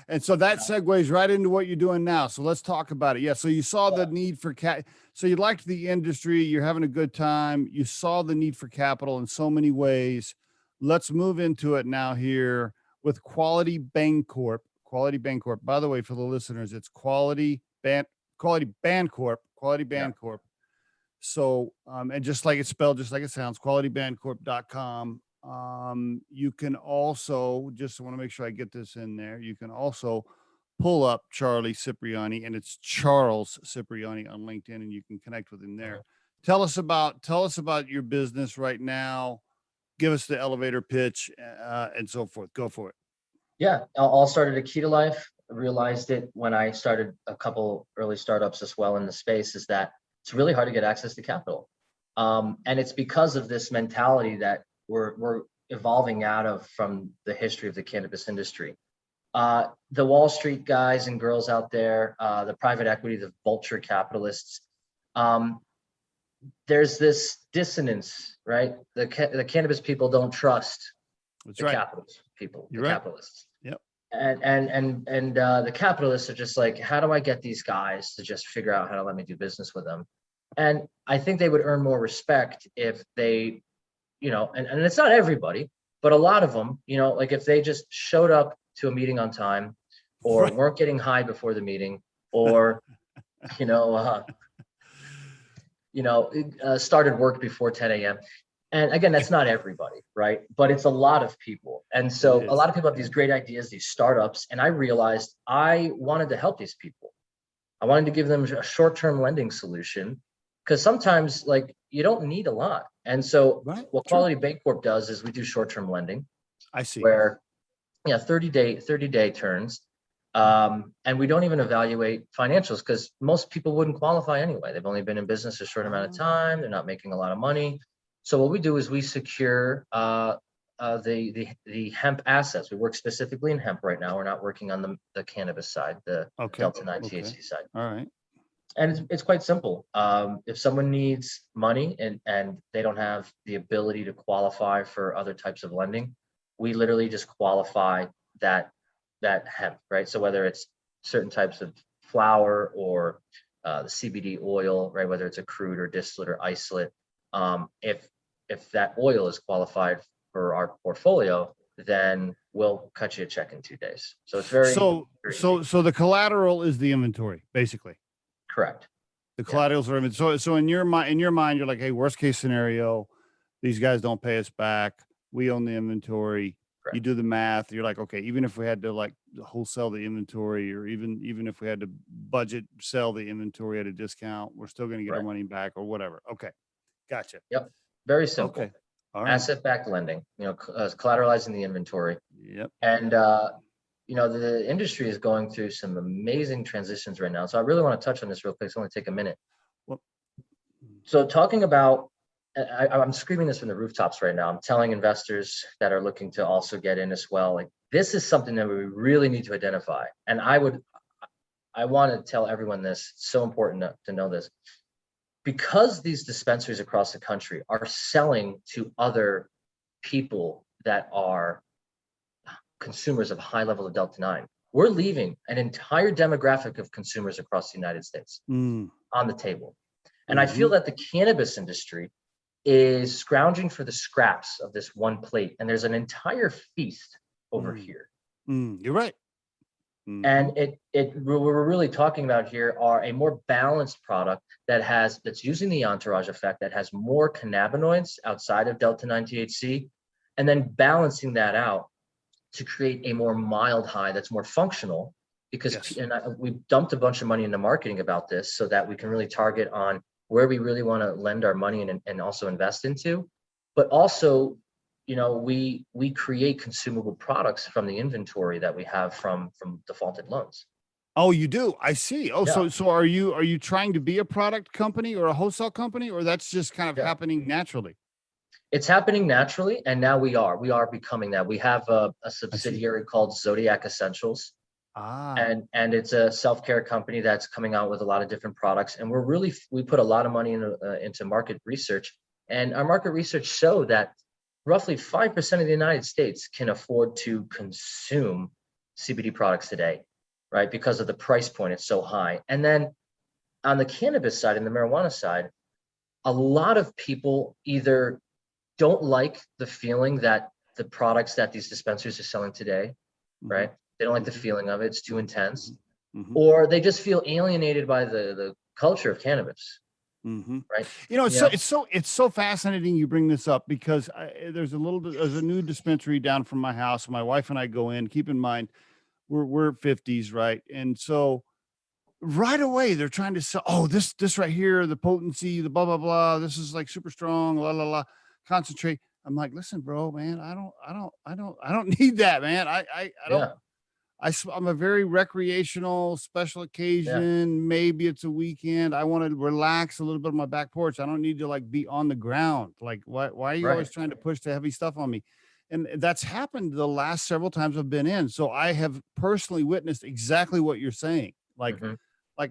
And so that segues right into what you're doing now. So let's talk about it. Yeah. So you saw the need for so you liked the industry, you're having a good time. You saw the need for capital in so many ways. Let's move into it now here with Quality Bancorp. Quality Bancorp. By the way, for the listeners, it's Quality Bancorp, Quality Yeah. Bancorp. So, and just like it's spelled, just like it sounds, qualitybancorp.com. You can also, just want to make sure I get this in there, you can also pull up Charlie Cipriani, and it's Charles Cipriani on LinkedIn, and you can connect with him there. Tell us about your business right now. Give us the elevator pitch, and so forth. Go for it. Yeah, all started at Key to Life. I realized it when I started a couple early startups as well in the space, is that it's really hard to get access to capital. And it's because of this mentality that we're evolving out of from the history of the cannabis industry. The Wall Street guys and girls out there, the private equity, the vulture capitalists, there's this dissonance, right? The cannabis people don't trust the capitalist people, the capitalists. Yep. And the capitalists are just like, how do I get these guys to just figure out how to let me do business with them? And I think they would earn more respect if they, and it's not everybody, but a lot of them, like if they just showed up to a meeting on time, or weren't getting high before the meeting, or, started work before 10 a.m. And again, that's not everybody, right? But it's a lot of people. And so a lot of people have these great ideas, these startups. And I realized I wanted to help these people. I wanted to give them a short-term lending solution, because sometimes you don't need a lot. And so what Quality Bancorp does is we do short-term lending. I see. Where, 30-day turns. And we don't even evaluate financials, because most people wouldn't qualify anyway. They've only been in business a short amount of time. They're not making a lot of money. So what we do is we secure the hemp assets. We work specifically in hemp right now. We're not working on the cannabis side, the Delta 9 THC side. All right. And it's quite simple. If someone needs money and they don't have the ability to qualify for other types of lending, we literally just qualify that hemp, right? So whether it's certain types of flower or the CBD oil, right? Whether it's a crude or distillate or isolate, if that oil is qualified for our portfolio, then we'll cut you a check in 2 days. So it's very so the collateral is the inventory, basically. Correct. The collaterals are inventory. So in your mind, you're like, hey, worst case scenario, these guys don't pay us back. We own the inventory. Correct. You do the math. You're like, okay, even if we had to wholesale the inventory, or even if we had to budget sell the inventory at a discount, we're still going to get our money back or whatever. Okay. Gotcha. Yep. Very simple. Okay. All right. Asset-backed lending, collateralizing the inventory. Yep. And, the industry is going through some amazing transitions right now. So I really want to touch on this real quick. It's only take a minute. So talking about, I'm screaming this from the rooftops right now. I'm telling investors that are looking to also get in as well. Like, this is something that we really need to identify. And I want to tell everyone this. It's so important to know this. Because these dispensaries across the country are selling to other people that are consumers of high level of Delta 9, we're leaving an entire demographic of consumers across the United States on the table. And I feel that the cannabis industry is scrounging for the scraps of this one plate. And there's an entire feast over here. You're right. And we're really talking about here are a more balanced product that's using the entourage effect, that has more cannabinoids outside of Delta 9 THC, and then balancing that out to create a more mild high that's more functional. Because we dumped a bunch of money into marketing about this so that we can really target on where we really want to lend our money and also invest into, but also, we create consumable products from the inventory that we have from defaulted loans. Oh, you do? I see. Oh, yeah. So are you trying to be a product company or a wholesale company, or that's just kind of happening naturally? It's happening naturally, and now we are becoming that. We have a subsidiary called Zodiac Essentials. And it's a self-care company that's coming out with a lot of different products. And we put a lot of money into market research, and our market research showed that roughly 5% of the United States can afford to consume CBD products today, right? Because of the price point, it's so high. And then on the cannabis side and the marijuana side, a lot of people either don't like the feeling that the products that these dispensaries are selling today, right? They don't like the feeling of it. It's too intense. Or they just feel alienated by the culture of cannabis. Right. You know, it's so fascinating you bring this up, because there's a new dispensary down from my house. My wife and I go in. Keep in mind, we're 50s, right? And so right away they're trying to sell, oh, this right here, the potency, the blah blah blah. This is like super strong, la la la, concentrate. I'm like, listen, bro, man, I don't need that, man. I don't. I'm a very recreational, special occasion. Maybe it's a weekend. I want to relax a little bit on my back porch. I don't need to like be on the ground. Like, why are you always trying to push the heavy stuff on me? And that's happened the last several times I've been in. So I have personally witnessed exactly what you're saying. Like,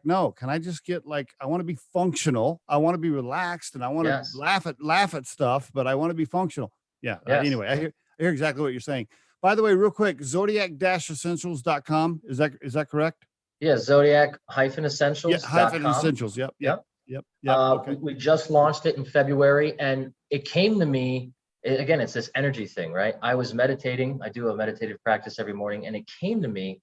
no, can I just get like, I want to be functional. I want to be relaxed, and I want to laugh at stuff, but I want to be functional. Anyway, I hear exactly what you're saying. By the way, real quick, zodiac-essentials.com. Is that correct? Yeah, Zodiac-essentials. Essentials. Yep. Okay. We just launched it in February, and it came to me, again, it's this energy thing, right? I was meditating. I do a meditative practice every morning, and it came to me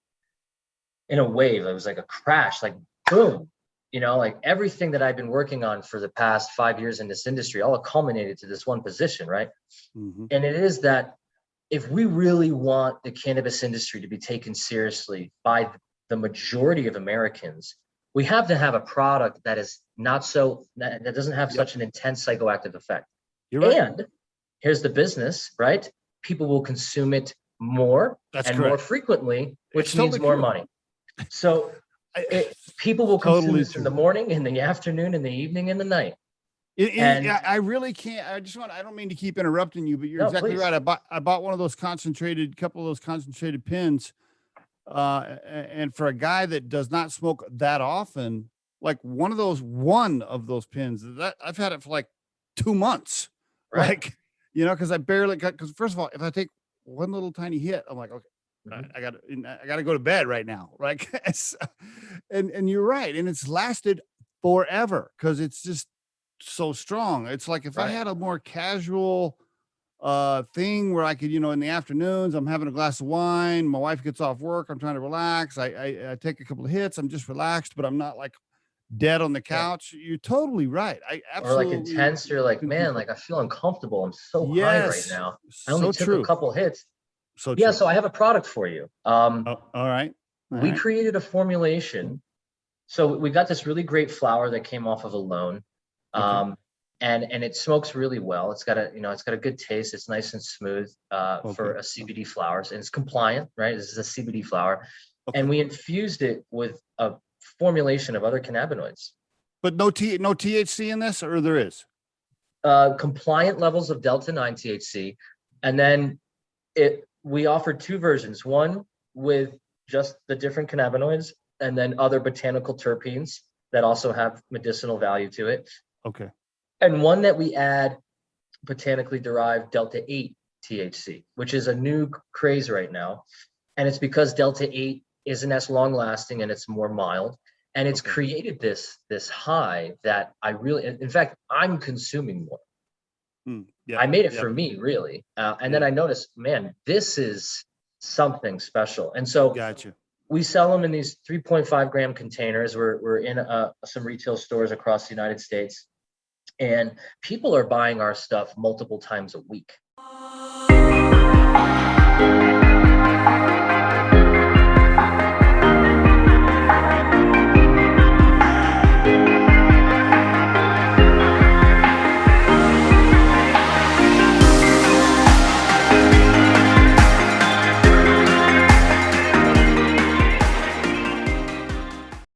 in a wave. It was like a crash, like boom, like everything that I've been working on for the past 5 years in this industry, all culminated to this one position, right? And it is that if we really want the cannabis industry to be taken seriously by the majority of Americans, we have to have a product that is that doesn't have such an intense psychoactive effect. You're right. And here's the business, right? People will consume it more more frequently, which means more money. So people will consume this in the morning, in the afternoon, in the evening, in the night. I really can't. I don't mean to keep interrupting you, but you're exactly right. I bought one of those couple of those concentrated pins. And for a guy that does not smoke that often, like one of those pins that I've had it for like 2 months, like, cause I barely got, cause first of all, if I take one little tiny hit, I'm like, okay, I gotta go to bed right now. Right. and you're right. And it's lasted forever, cause it's just so strong. It's like if I had a more casual thing where I could, in the afternoons, I'm having a glass of wine, my wife gets off work, I'm trying to relax, I take a couple of hits, I'm just relaxed, but I'm not like dead on the couch. You're totally right. I absolutely. Or like intense, you're like, man, like I feel uncomfortable, I'm so high right now, I only took a couple hits. So I have a product for you. All right. We created a formulation. So we got this really great flower that came off of a loan. And it smokes really well. It's got a good taste. It's nice and smooth for a CBD flower, and it's compliant, right? This is a CBD flower, and we infused it with a formulation of other cannabinoids. But no THC in this, or there is? Compliant levels of Delta-9 THC, and then we offered 2 versions. One with just the different cannabinoids, and then other botanical terpenes that also have medicinal value to it. Okay. And one that we add botanically derived Delta-8 THC, which is a new craze right now. And it's because Delta-8 isn't as long lasting and it's more mild. And it's created this high that in fact, I'm consuming more. I made it for me, really. And then I noticed, man, this is something special. And so we sell them in these 3.5 gram containers. We're in some retail stores across the United States. And people are buying our stuff multiple times a week.